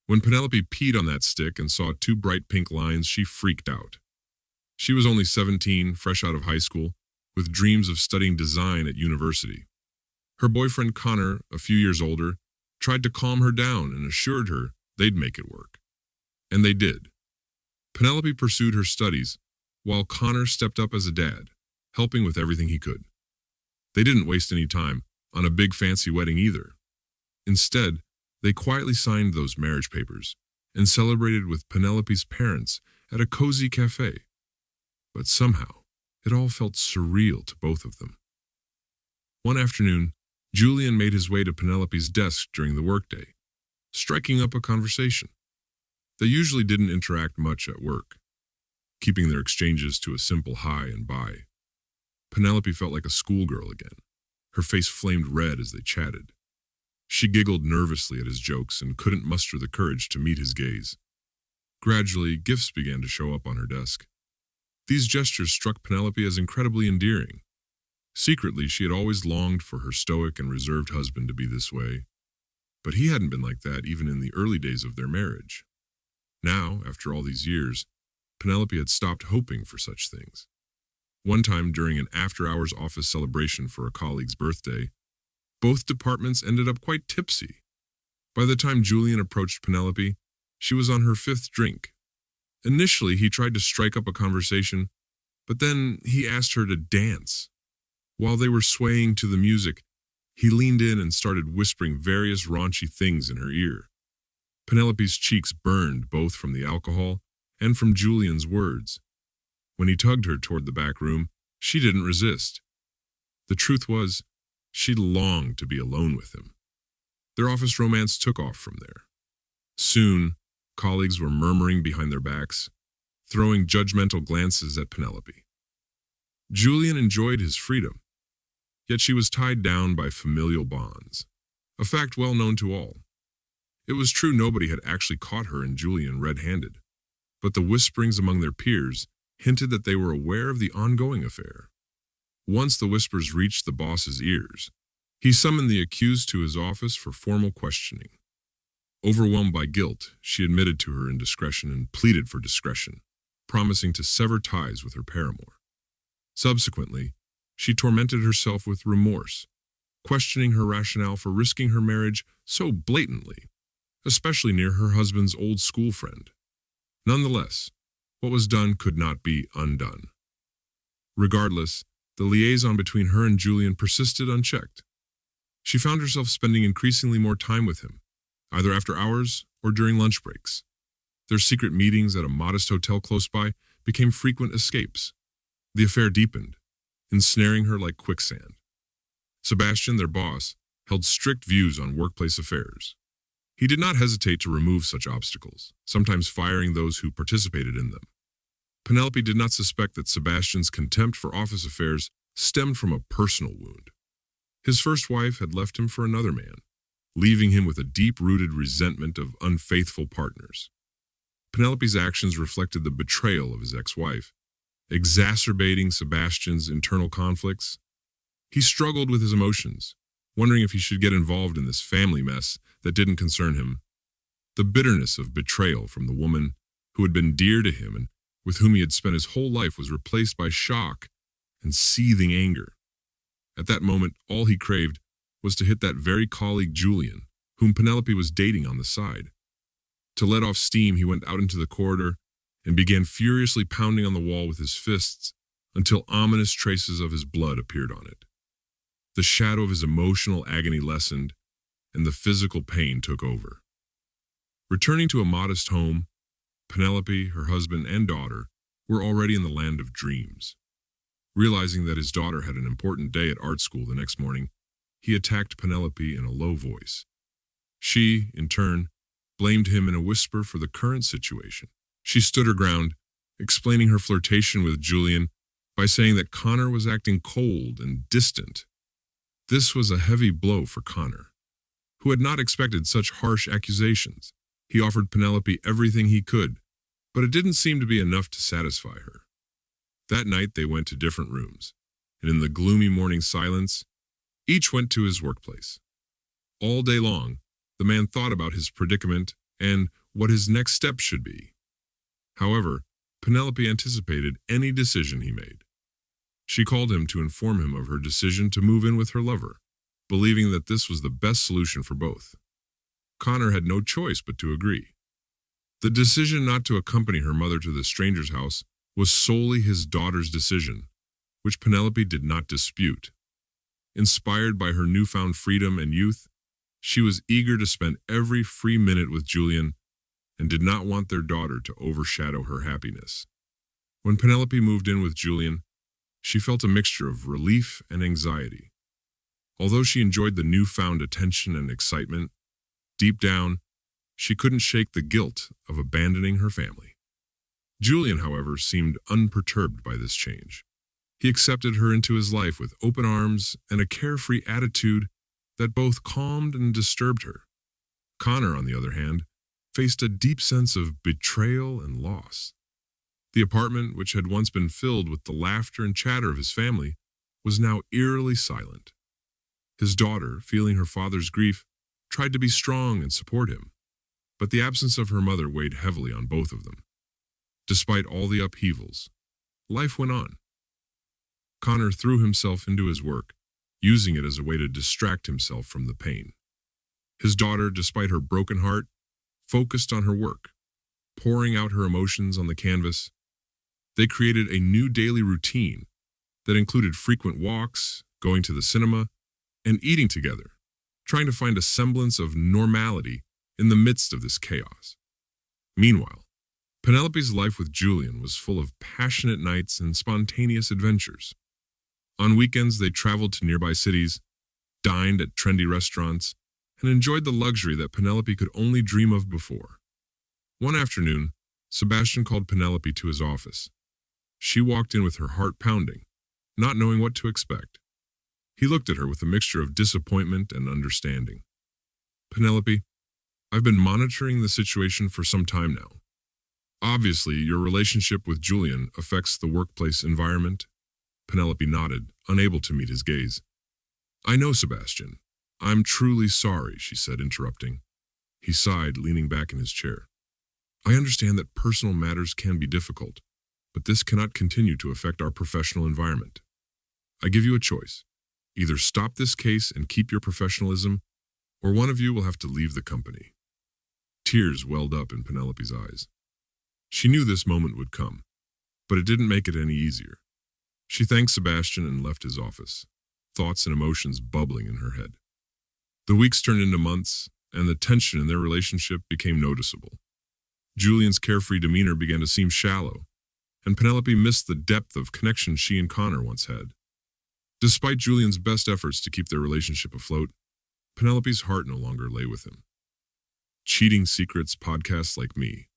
When Penelope peed on that stick and saw two bright pink lines, she freaked out. She was only 17, fresh out of high school, with dreams of studying design at university. Her boyfriend Connor, a few years older, tried to calm her down and assured her they'd make it work. And they did. Penelope pursued her studies, while Connor stepped up as a dad, helping with everything he could. They didn't waste any time on a big fancy wedding either. Instead, they quietly signed those marriage papers and celebrated with Penelope's parents at a cozy cafe. But somehow, it all felt surreal to both of them. One afternoon, Julian made his way to Penelope's desk during the workday, striking up a conversation. They usually didn't interact much at work, keeping their exchanges to a simple hi and bye. Penelope felt like a schoolgirl again. Her face flamed red as they chatted. She giggled nervously at his jokes and couldn't muster the courage to meet his gaze. Gradually, gifts began to show up on her desk. These gestures struck Penelope as incredibly endearing. Secretly, she had always longed for her stoic and reserved husband to be this way. But he hadn't been like that even in the early days of their marriage. Now, after all these years, Penelope had stopped hoping for such things. One time during an after-hours office celebration for a colleague's birthday, both departments ended up quite tipsy. By the time Julian approached Penelope, she was on her fifth drink. Initially, he tried to strike up a conversation, but then he asked her to dance. While they were swaying to the music, he leaned in and started whispering various raunchy things in her ear. Penelope's cheeks burned both from the alcohol and from Julian's words. When he tugged her toward the back room, she didn't resist. The truth was, she longed to be alone with him. Their office romance took off from there. Soon, colleagues were murmuring behind their backs, throwing judgmental glances at Penelope. Julian enjoyed his freedom, yet she was tied down by familial bonds, a fact well known to all. It was true nobody had actually caught her and Julian red-handed, but the whisperings among their peers hinted that they were aware of the ongoing affair. Once the whispers reached the boss's ears, he summoned the accused to his office for formal questioning. Overwhelmed by guilt, she admitted to her indiscretion and pleaded for discretion, promising to sever ties with her paramour. Subsequently, she tormented herself with remorse, questioning her rationale for risking her marriage so blatantly, especially near her husband's old school friend. Nonetheless, what was done could not be undone. Regardless, the liaison between her and Julian persisted unchecked. She found herself spending increasingly more time with him, either after hours or during lunch breaks. Their secret meetings at a modest hotel close by became frequent escapes. The affair deepened, ensnaring her like quicksand. Sebastian, their boss, held strict views on workplace affairs. He did not hesitate to remove such obstacles, sometimes firing those who participated in them. Penelope did not suspect that Sebastian's contempt for office affairs stemmed from a personal wound. His first wife had left him for another man, leaving him with a deep-rooted resentment of unfaithful partners. Penelope's actions reflected the betrayal of his ex-wife, exacerbating Sebastian's internal conflicts. He struggled with his emotions, wondering if he should get involved in this family mess that didn't concern him. The bitterness of betrayal from the woman who had been dear to him and with whom he had spent his whole life was replaced by shock and seething anger. At that moment, all he craved was to hit that very colleague Julian, whom Penelope was dating on the side. To let off steam, he went out into the corridor and began furiously pounding on the wall with his fists until ominous traces of his blood appeared on it. The shadow of his emotional agony lessened, and the physical pain took over. Returning to a modest home, Penelope, her husband, and daughter were already in the land of dreams. Realizing that his daughter had an important day at art school the next morning, he attacked Penelope in a low voice. She, in turn, blamed him in a whisper for the current situation. She stood her ground, explaining her flirtation with Julian by saying that Connor was acting cold and distant. This was a heavy blow for Connor, who had not expected such harsh accusations. He offered Penelope everything he could, but it didn't seem to be enough to satisfy her. That night they went to different rooms, and in the gloomy morning silence, each went to his workplace. All day long, the man thought about his predicament and what his next step should be. However, Penelope anticipated any decision he made. She called him to inform him of her decision to move in with her lover, believing that this was the best solution for both. Connor had no choice but to agree. The decision not to accompany her mother to the stranger's house was solely his daughter's decision, which Penelope did not dispute. Inspired by her newfound freedom and youth, she was eager to spend every free minute with Julian and did not want their daughter to overshadow her happiness. When Penelope moved in with Julian, she felt a mixture of relief and anxiety. Although she enjoyed the newfound attention and excitement, deep down, she couldn't shake the guilt of abandoning her family. Julian, however, seemed unperturbed by this change. He accepted her into his life with open arms and a carefree attitude that both calmed and disturbed her. Connor, on the other hand, faced a deep sense of betrayal and loss. The apartment, which had once been filled with the laughter and chatter of his family, was now eerily silent. His daughter, feeling her father's grief, tried to be strong and support him, but the absence of her mother weighed heavily on both of them. Despite all the upheavals, life went on. Connor threw himself into his work, using it as a way to distract himself from the pain. His daughter, despite her broken heart, focused on her work, pouring out her emotions on the canvas. They created a new daily routine that included frequent walks, going to the cinema, and eating together, trying to find a semblance of normality in the midst of this chaos. Meanwhile, Penelope's life with Julian was full of passionate nights and spontaneous adventures. On weekends, they traveled to nearby cities, dined at trendy restaurants, and enjoyed the luxury that Penelope could only dream of before. One afternoon, Sebastian called Penelope to his office. She walked in with her heart pounding, not knowing what to expect. He looked at her with a mixture of disappointment and understanding. "Penelope, I've been monitoring the situation for some time now. Obviously, your relationship with Julian affects the workplace environment." Penelope nodded, unable to meet his gaze. "I know, Sebastian. I'm truly sorry," she said, interrupting. He sighed, leaning back in his chair. "I understand that personal matters can be difficult, but this cannot continue to affect our professional environment. I give you a choice. Either stop this case and keep your professionalism, or one of you will have to leave the company." Tears welled up in Penelope's eyes. She knew this moment would come, but it didn't make it any easier. She thanked Sebastian and left his office, thoughts and emotions bubbling in her head. The weeks turned into months, and the tension in their relationship became noticeable. Julian's carefree demeanor began to seem shallow, and Penelope missed the depth of connection she and Connor once had. Despite Julian's best efforts to keep their relationship afloat, Penelope's heart no longer lay with him. Cheating Secrets podcasts like me.